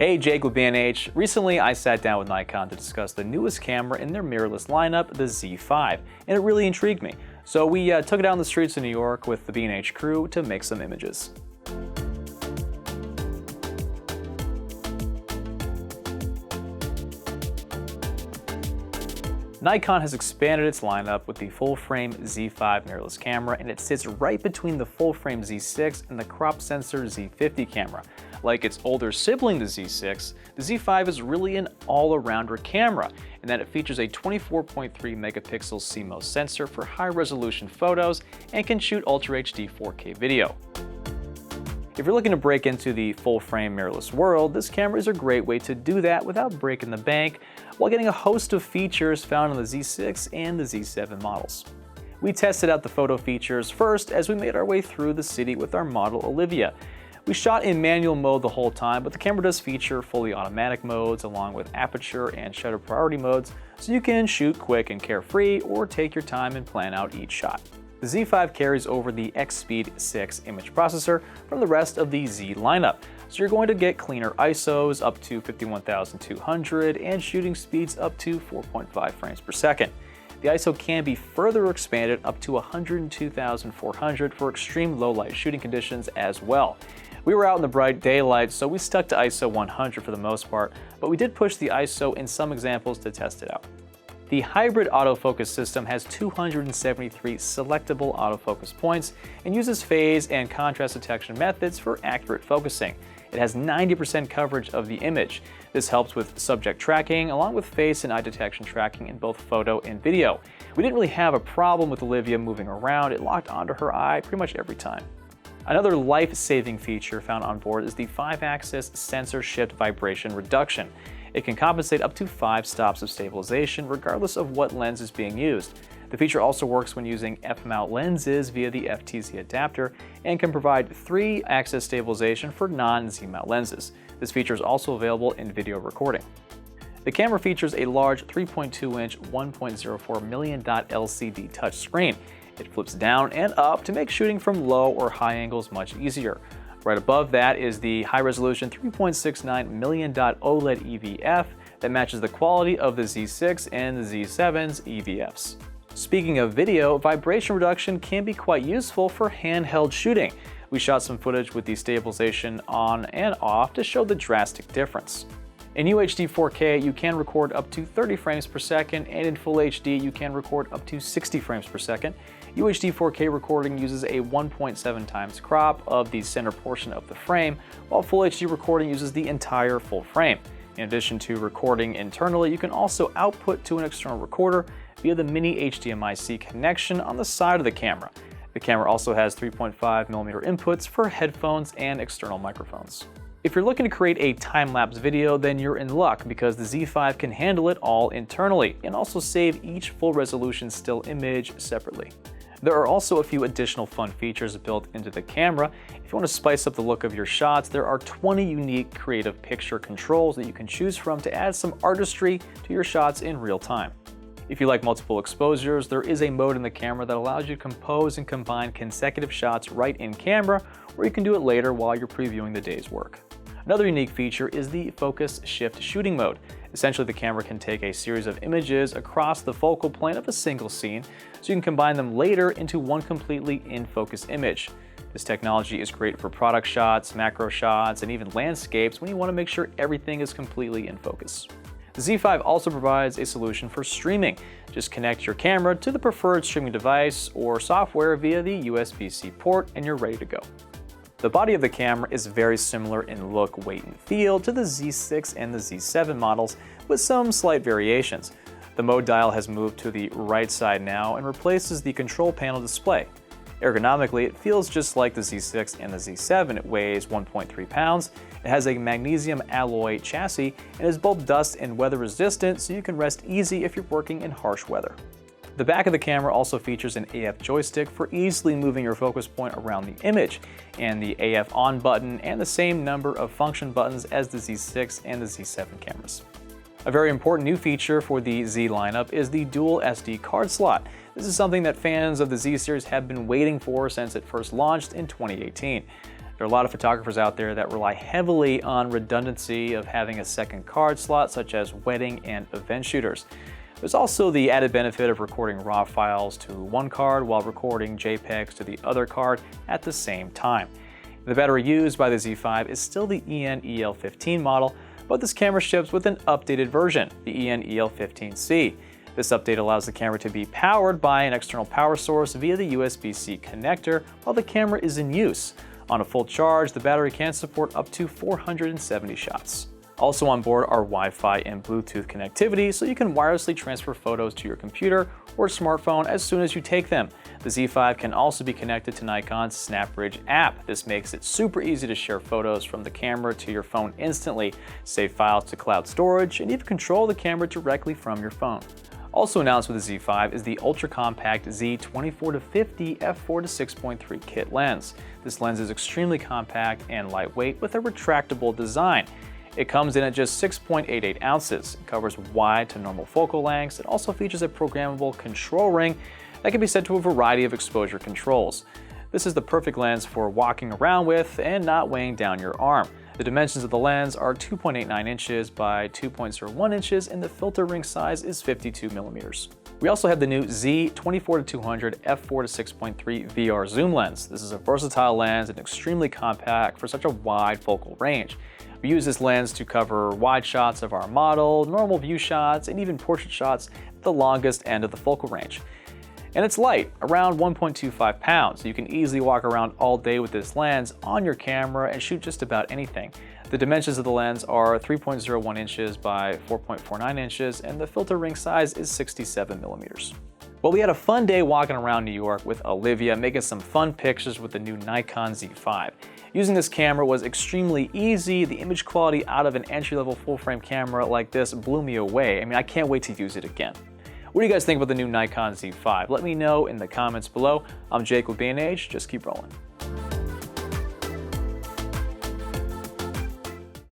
Hey, Jake with B&H. Recently, I sat down with Nikon to discuss the newest camera in their mirrorless lineup, the Z5, and it really intrigued me. So we took it out on the streets of New York with the B&H crew to make some images. Nikon has expanded its lineup with the full-frame Z5 mirrorless camera, and it sits right between the full-frame Z6 and the crop sensor Z50 camera. Like its older sibling, the Z6, the Z5 is really an all-arounder camera in that it features a 24.3 megapixel CMOS sensor for high-resolution photos and can shoot Ultra HD 4K video. If you're looking to break into the full-frame mirrorless world, this camera is a great way to do that without breaking the bank, while getting a host of features found on the Z6 and the Z7 models. We tested out the photo features first as we made our way through the city with our model Olivia. We shot in manual mode the whole time, but the camera does feature fully automatic modes along with aperture and shutter priority modes, so you can shoot quick and carefree or take your time and plan out each shot. The Z5 carries over the X-Speed 6 image processor from the rest of the Z lineup, so you're going to get cleaner ISOs up to 51,200 and shooting speeds up to 4.5 frames per second. The ISO can be further expanded up to 102,400 for extreme low light shooting conditions as well. We were out in the bright daylight, so we stuck to ISO 100 for the most part, but we did push the ISO in some examples to test it out. The hybrid autofocus system has 273 selectable autofocus points and uses phase and contrast detection methods for accurate focusing. It has 90% coverage of the image. This helps with subject tracking along with face and eye detection tracking in both photo and video. We didn't really have a problem with Olivia moving around. It locked onto her eye pretty much every time. Another life-saving feature found on board is the 5-axis sensor shift vibration reduction. It can compensate up to 5 stops of stabilization regardless of what lens is being used. The feature also works when using F-mount lenses via the FTZ adapter and can provide 3-axis stabilization for non-Z-mount lenses. This feature is also available in video recording. The camera features a large 3.2-inch 1.04 million dot LCD touchscreen. It flips down and up to make shooting from low or high angles much easier. Right above that is the high-resolution 3.69 million dot OLED EVF that matches the quality of the Z6 and the Z7's EVFs. Speaking of video, vibration reduction can be quite useful for handheld shooting. We shot some footage with the stabilization on and off to show the drastic difference. In UHD 4K, you can record up to 30 frames per second, and in Full HD, you can record up to 60 frames per second. UHD 4K recording uses a 1.7 times crop of the center portion of the frame, while Full HD recording uses the entire full frame. In addition to recording internally, you can also output to an external recorder via the mini HDMI-C connection on the side of the camera. The camera also has 3.5mm inputs for headphones and external microphones. If you're looking to create a time-lapse video, then you're in luck because the Z5 can handle it all internally and also save each full-resolution still image separately. There are also a few additional fun features built into the camera. If you want to spice up the look of your shots, there are 20 unique creative picture controls that you can choose from to add some artistry to your shots in real time. If you like multiple exposures, there is a mode in the camera that allows you to compose and combine consecutive shots right in camera, or you can do it later while you're previewing the day's work. Another unique feature is the focus shift shooting mode. Essentially, the camera can take a series of images across the focal plane of a single scene, so you can combine them later into one completely in-focus image. This technology is great for product shots, macro shots, and even landscapes when you want to make sure everything is completely in focus. The Z5 also provides a solution for streaming. Just connect your camera to the preferred streaming device or software via the USB-C port and you're ready to go. The body of the camera is very similar in look, weight, and feel to the Z6 and the Z7 models with some slight variations. The mode dial has moved to the right side now and replaces the control panel display. Ergonomically, it feels just like the Z6 and the Z7. It weighs 1.3 pounds, it has a magnesium alloy chassis, and is both dust and weather resistant, so you can rest easy if you're working in harsh weather. The back of the camera also features an AF joystick for easily moving your focus point around the image, and the AF on button and the same number of function buttons as the Z6 and the Z7 cameras. A very important new feature for the Z lineup is the dual SD card slot. This is something that fans of the Z series have been waiting for since it first launched in 2018. There are a lot of photographers out there that rely heavily on redundancy of having a second card slot, such as wedding and event shooters. There's also the added benefit of recording RAW files to one card while recording JPEGs to the other card at the same time. The battery used by the Z5 is still the EN-EL15 model, but this camera ships with an updated version, the EN-EL15C. This update allows the camera to be powered by an external power source via the USB-C connector while the camera is in use. On a full charge, the battery can support up to 470 shots. Also on board are Wi-Fi and Bluetooth connectivity, so you can wirelessly transfer photos to your computer or smartphone as soon as you take them. The Z5 can also be connected to Nikon's SnapBridge app. This makes it super easy to share photos from the camera to your phone instantly, save files to cloud storage, and even control the camera directly from your phone. Also announced with the Z5 is the ultra-compact Z24-50 f4-6.3 kit lens. This lens is extremely compact and lightweight with a retractable design. It comes in at just 6.88 ounces. It covers wide to normal focal lengths. It also features a programmable control ring that can be set to a variety of exposure controls. This is the perfect lens for walking around with and not weighing down your arm. The dimensions of the lens are 2.89 inches by 2.01 inches and the filter ring size is 52 millimeters. We also have the new Z24-200 f4-6.3 VR zoom lens. This is a versatile lens and extremely compact for such a wide focal range. We use this lens to cover wide shots of our model, normal view shots, and even portrait shots at the longest end of the focal range. And it's light, around 1.25 pounds, so you can easily walk around all day with this lens on your camera and shoot just about anything. The dimensions of the lens are 3.01 inches by 4.49 inches, and the filter ring size is 67 millimeters. Well, we had a fun day walking around New York with Olivia, making some fun pictures with the new Nikon Z5. Using this camera was extremely easy. The image quality out of an entry-level full-frame camera like this blew me away. I mean, I can't wait to use it again. What do you guys think about the new Nikon Z5? Let me know in the comments below. I'm Jake with B&H. Just keep rolling.